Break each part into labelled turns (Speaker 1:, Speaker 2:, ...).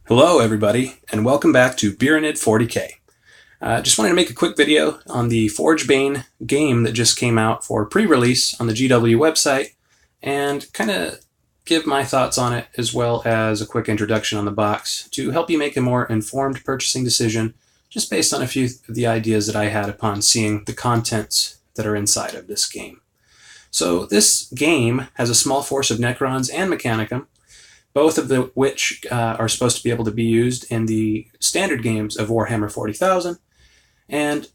Speaker 1: Hello everybody, and welcome back to Beeranid 40K. Just wanted to make a quick video on the Forgebane game that just came out for pre-release on the GW website, and kind of give my thoughts on it as well as a quick introduction on the box to help you make a more informed purchasing decision just based on a few of the ideas that I had upon seeing the contents that are inside of this game. So this game has a small force of Necrons and Mechanicum, both of which are supposed to be able to be used in the standard games of Warhammer 40,000, and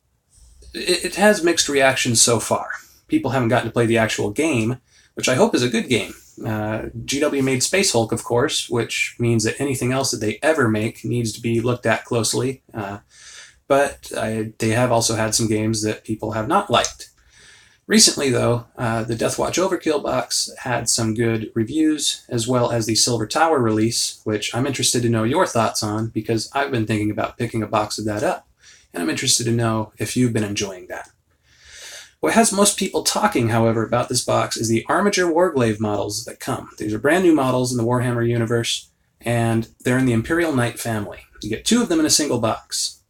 Speaker 1: it has mixed reactions so far. People haven't gotten to play the actual game, which I hope is a good game. GW made Space Hulk, of course, which means that anything else that they ever make needs to be looked at closely, but they have also had some games that people have not liked. Recently, though, the Deathwatch Overkill box had some good reviews, as well as the Silver Tower release, which I'm interested to know your thoughts on, because I've been thinking about picking a box of that up, and I'm interested to know if you've been enjoying that. What has most people talking, however, about this box is the Armiger Warglaves models that come. These are brand new models in the Warhammer universe, and they're in the Imperial Knight family. You get two of them in a single box.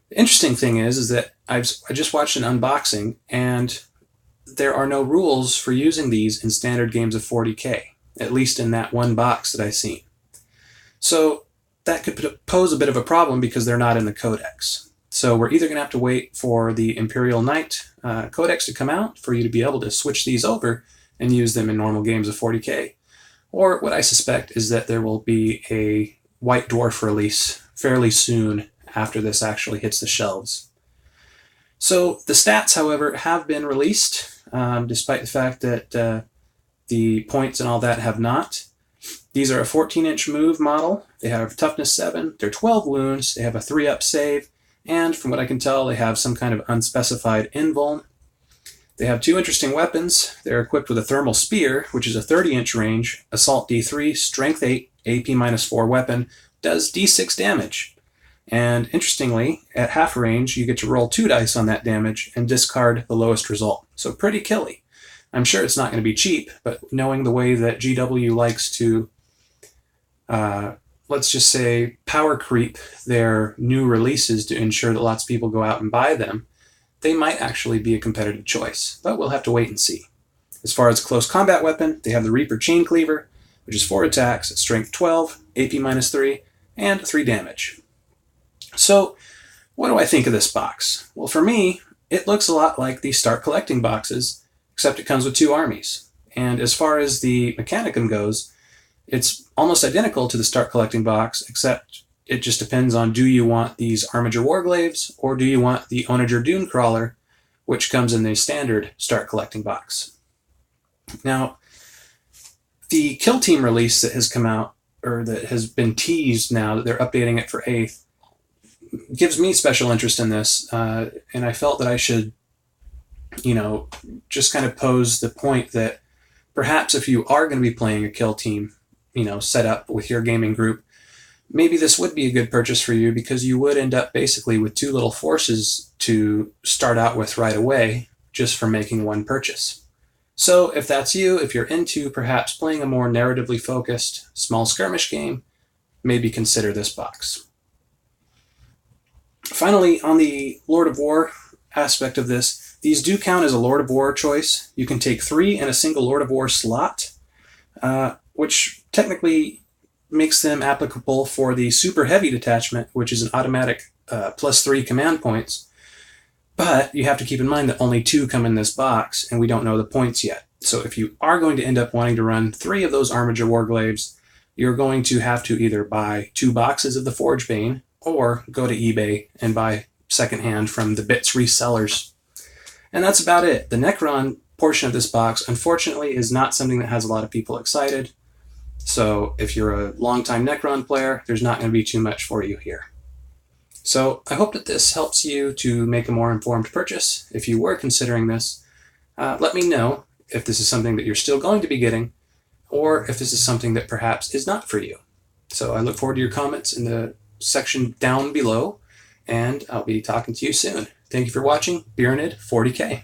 Speaker 1: The interesting thing is that I just watched an unboxing, and there are no rules for using these in standard games of 40K, at least in that one box that I've seen. So that could pose a bit of a problem because they're not in the codex. So we're either going to have to wait for the Imperial Knight codex to come out for you to be able to switch these over and use them in normal games of 40K, or what I suspect is that there will be a White Dwarf release fairly soon after this actually hits the shelves. So the stats, however, have been released, despite the fact that the points and all that have not. These are a 14-inch move model. They have toughness 7, they're 12 wounds, they have a 3-up save, and from what I can tell, they have some kind of unspecified invuln. They have two interesting weapons. They're equipped with a thermal spear, which is a 30-inch range, assault D3, strength 8, AP-4 weapon, does D6 damage. And interestingly, at half range, you get to roll 2 dice on that damage and discard the lowest result. So pretty killy. I'm sure it's not going to be cheap, but knowing the way that GW likes to, let's just say, power creep their new releases to ensure that lots of people go out and buy them, they might actually be a competitive choice. But we'll have to wait and see. As far as a close combat weapon, they have the Reaper Chain Cleaver, which is 4 attacks, strength 12, AP-3, and 3 damage. So, what do I think of this box? Well, for me, it looks a lot like the Start Collecting boxes, except it comes with 2 armies. And as far as the Mechanicum goes, it's almost identical to the Start Collecting box, except it just depends on, do you want these Armiger Warglaves, or do you want the Onager Dunecrawler, which comes in the standard Start Collecting box. Now, the Kill Team release that has come out, or that has been teased now that they're updating it for 8th, gives me special interest in this, and I felt that I should, just kind of pose the point that perhaps if you are going to be playing a kill team, set up with your gaming group, maybe this would be a good purchase for you, because you would end up basically with 2 little forces to start out with right away, just for making one purchase. So if that's you, if you're into perhaps playing a more narratively focused small skirmish game, maybe consider this box. Finally, on the Lord of War aspect of this, these do count as a Lord of War choice. You can take 3 in a single Lord of War slot, which technically makes them applicable for the Super Heavy detachment, which is an automatic +3 command points. But you have to keep in mind that only 2 come in this box, and we don't know the points yet. So if you are going to end up wanting to run 3 of those Armiger Warglaves, you're going to have to either buy 2 boxes of the Forgebane, or go to eBay and buy secondhand from the Bits resellers. And that's about it. The Necron portion of this box, unfortunately, is not something that has a lot of people excited. So if you're a longtime Necron player, there's not going to be too much for you here. So I hope that this helps you to make a more informed purchase. If you were considering this, let me know if this is something that you're still going to be getting, or if this is something that perhaps is not for you. So I look forward to your comments in the section down below, and I'll be talking to you soon. Thank you for watching Beeranid 40K.